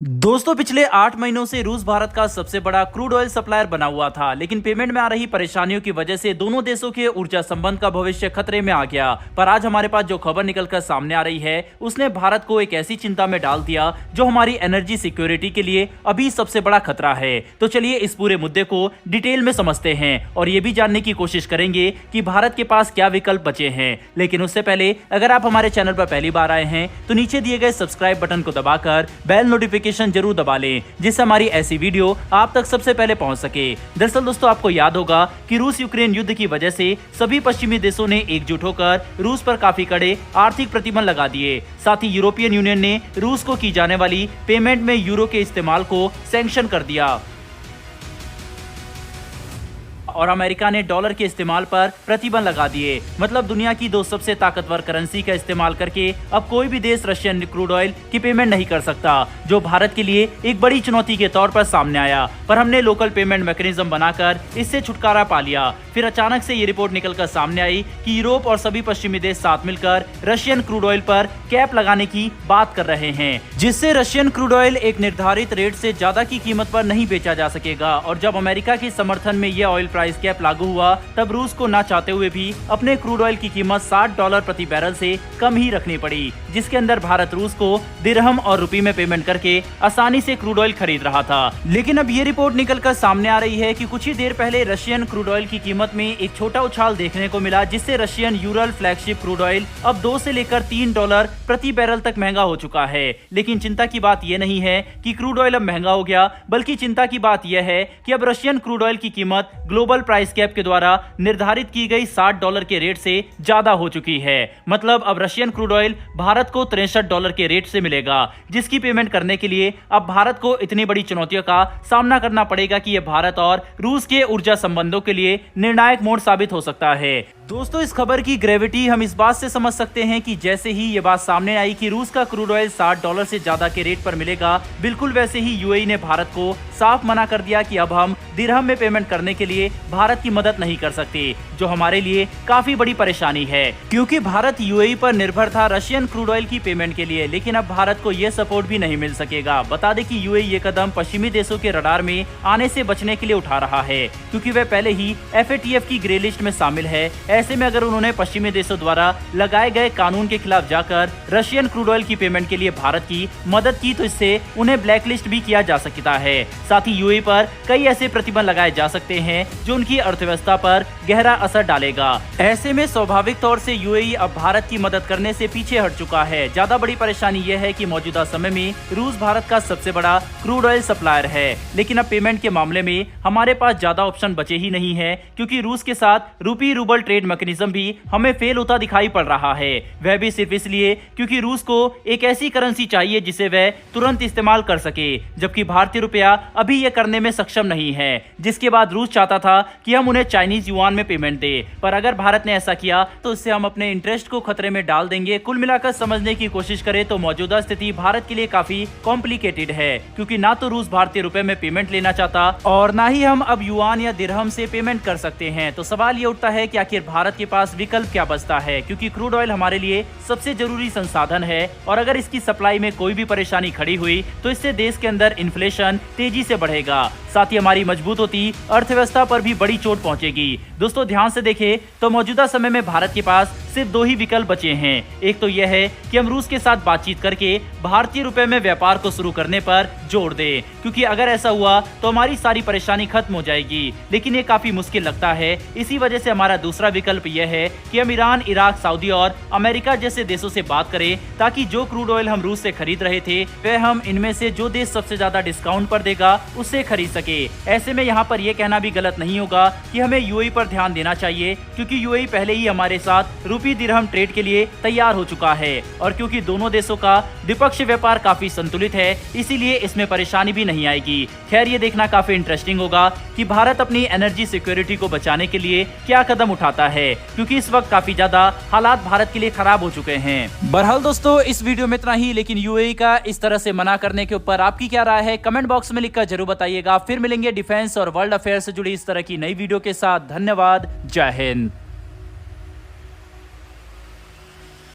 दोस्तों पिछले 8 महीनों से रूस भारत का सबसे बड़ा क्रूड ऑयल सप्लायर बना हुआ था, लेकिन पेमेंट में आ रही परेशानियों की वजह से दोनों देशों के ऊर्जा संबंध का भविष्य खतरे में आ गया। पर आज हमारे पास जो खबर निकलकर सामने आ रही है उसने भारत को एक ऐसी चिंता में डाल दिया जो हमारी एनर्जी सिक्योरिटी के लिए अभी सबसे बड़ा खतरा है। तो चलिए इस पूरे मुद्दे को डिटेल में समझते हैं और ये भी जानने की कोशिश करेंगे कि भारत के पास क्या विकल्प बचे हैं। लेकिन उससे पहले अगर आप हमारे चैनल पर पहली बार आए हैं तो नीचे दिए गए सब्सक्राइब बटन को दबाकर बेल नोटिफिकेशन जरूर दबा लें, जिससे हमारी ऐसी वीडियो आप तक सबसे पहले पहुंच सके। दरअसल दोस्तों आपको याद होगा कि रूस यूक्रेन युद्ध की वजह से सभी पश्चिमी देशों ने एकजुट होकर रूस पर काफी कड़े आर्थिक प्रतिबंध लगा दिए। साथ ही यूरोपियन यूनियन ने रूस को की जाने वाली पेमेंट में यूरो के इस्तेमाल को सैंक्शन कर दिया और अमेरिका ने डॉलर के इस्तेमाल पर प्रतिबंध लगा दिए। मतलब दुनिया की दो सबसे ताकतवर करेंसी का इस्तेमाल करके अब कोई भी देश रशियन क्रूड ऑयल की पेमेंट नहीं कर सकता, जो भारत के लिए एक बड़ी चुनौती के तौर पर सामने आया। पर हमने लोकल पेमेंट मैकेनिज्म बनाकर इससे छुटकारा पा लिया। फिर अचानक से ये रिपोर्ट निकलकर सामने आई कि यूरोप और सभी पश्चिमी देश साथ मिलकर रशियन क्रूड ऑयल पर कैप लगाने की बात कर रहे हैं, जिससे रशियन क्रूड ऑयल एक निर्धारित रेट से ज्यादा की कीमत पर नहीं बेचा जा सकेगा। और जब अमेरिका के समर्थन में यह ऑयल प्राइस कैप लागू हुआ तब रूस को ना चाहते हुए भी अपने क्रूड ऑयल की कीमत $60 प्रति बैरल से कम ही रखनी पड़ी, जिसके अंदर भारत रूस को दिरहम और रुपये में पेमेंट करके आसानी से क्रूड ऑयल खरीद रहा था। लेकिन अब ये रिपोर्ट निकलकर सामने आ रही है कि कुछ ही देर पहले रशियन क्रूड ऑयल की कीमत में एक छोटा उछाल देखने को मिला, जिससे Russian Ural flagship crude oil अब $2 से लेकर $3 प्रति बैरल तक महंगा हो चुका है। लेकिन चिंता की बात यह नहीं है कि क्रूड ऑयल अब महंगा हो गया, बल्कि चिंता की बात यह है कि अब रशियन क्रूड ऑयल की कीमत ग्लोबल प्राइस कैप के द्वारा निर्धारित की गई $60 के रेट से ज्यादा हो चुकी है। मतलब अब रशियन क्रूड ऑयल भारत को $63 के रेट से मिलेगा, जिसकी पेमेंट करने के लिए अब भारत को इतनी बड़ी चुनौतियों का सामना करना पड़ेगा कि यह भारत और रूस के ऊर्जा संबंधों के लिए निर्णायक मोड़ साबित हो सकता है। दोस्तों इस खबर की ग्रेविटी हम इस बात से समझ सकते हैं कि जैसे ही ये बात सामने आई कि रूस का क्रूड ऑयल $60 से ज्यादा के रेट पर मिलेगा, बिल्कुल वैसे ही यूएई ने भारत को साफ मना कर दिया कि अब हम दिरहम में पेमेंट करने के लिए भारत की मदद नहीं कर सकते, जो हमारे लिए काफी बड़ी परेशानी है, क्योंकि भारत यूएई पर निर्भर था रशियन क्रूड ऑयल की पेमेंट के लिए। लेकिन अब भारत को यह सपोर्ट भी नहीं मिल सकेगा। बता दें कि यूएई ये कदम पश्चिमी देशों के रडार में आने से बचने के लिए उठा रहा है, क्योंकि वह पहले ही FATF की ग्रे लिस्ट में शामिल है। ऐसे में अगर उन्होंने पश्चिमी देशों द्वारा लगाए गए कानून के खिलाफ जाकर रशियन क्रूड ऑयल की पेमेंट के लिए भारत की मदद की, तो इससे उन्हें ब्लैकलिस्ट भी किया जा सकता है। साथ ही यूएई पर कई ऐसे प्रतिबंध लगाए जा सकते हैं जो उनकी अर्थव्यवस्था पर गहरा असर डालेगा। ऐसे में स्वाभाविक तौर से यूएई अब भारत की मदद करने से पीछे हट चुका है। ज्यादा बड़ी परेशानी यह है कि मौजूदा समय में रूस भारत का सबसे बड़ा क्रूड ऑयल सप्लायर है, लेकिन अब पेमेंट के मामले में हमारे पास ज्यादा ऑप्शन बचे ही नहीं है, क्योंकि रूस के साथ रूपी रूबल ट्रेड मैकेनिज्म भी हमें फेल होता दिखाई पड़ रहा है। वह भी सिर्फ इसलिए क्योंकि रूस को एक ऐसी करेंसी चाहिए जिसे वह तुरंत इस्तेमाल कर सके, जबकि भारतीय रुपया अभी यह करने में सक्षम नहीं है। जिसके बाद रूस चाहता था कि हम उन्हें चाइनीज युआन में पेमेंट दे, पर अगर भारत ने ऐसा किया तो इससे हम अपने इंटरेस्ट को खतरे में डाल देंगे। कुल मिलाकर समझने की कोशिश करें तो मौजूदा स्थिति भारत के लिए काफी कॉम्प्लिकेटेड है, क्योंकि ना तो रूस भारतीय रुपए में पेमेंट लेना चाहता और ना ही हम अब युआन या दिरहम से पेमेंट कर सकते हैं। तो सवाल ये उठता है कि आखिर भारत के पास विकल्प क्या बचता है, क्योंकि क्रूड ऑयल हमारे लिए सबसे जरूरी संसाधन है और अगर इसकी सप्लाई में कोई भी परेशानी खड़ी हुई तो इससे देश के अंदर इन्फ्लेशन तेजी से बढ़ेगा, साथ ही हमारी मजबूत होती अर्थव्यवस्था पर भी बड़ी चोट पहुंचेगी। दोस्तों ध्यान से देखें तो मौजूदा समय में भारत के पास सिर्फ दो ही विकल्प बचे हैं। एक तो यह है कि हम रूस के साथ बातचीत करके भारतीय रुपए में व्यापार को शुरू करने पर जोर दें, क्योंकि अगर ऐसा हुआ तो हमारी सारी परेशानी खत्म हो जाएगी, लेकिन ये काफी मुश्किल लगता है। इसी वजह से हमारा दूसरा विकल्प यह है कि हम ईरान, इराक, सऊदी और अमेरिका जैसे देशों से बात करें, ताकि जो क्रूड ऑयल हम रूस से खरीद रहे थे वह हम इनमें से जो देश सबसे ज्यादा डिस्काउंट पर देगा उससे खरीद सके। ऐसे में यहाँ पर यह कहना भी गलत नहीं होगा कि हमें यूएई पर ध्यान देना चाहिए, क्योंकि यूएई पहले ही हमारे साथ रूपी दिरहम ट्रेड के लिए तैयार हो चुका है और क्योंकि दोनों देशों का द्विपक्षीय व्यापार काफी संतुलित है, इसीलिए इसमें परेशानी भी नहीं आएगी। खैर ये देखना काफी इंटरेस्टिंग होगा कि भारत अपनी एनर्जी सिक्योरिटी को बचाने के लिए क्या कदम उठाता है, क्योंकि इस वक्त काफी ज्यादा हालात भारत के लिए खराब हो चुके हैं। बहरहाल दोस्तों इस वीडियो में इतना ही, लेकिन यूएई का इस तरह से मना करने के ऊपर आपकी क्या राय है कमेंट बॉक्स में लिखकर जरूर बताइएगा। फिर मिलेंगे डिफेंस और वर्ल्ड अफेयर से जुड़ी इस तरह की नई वीडियो के साथ। धन्यवाद, जय हिंद।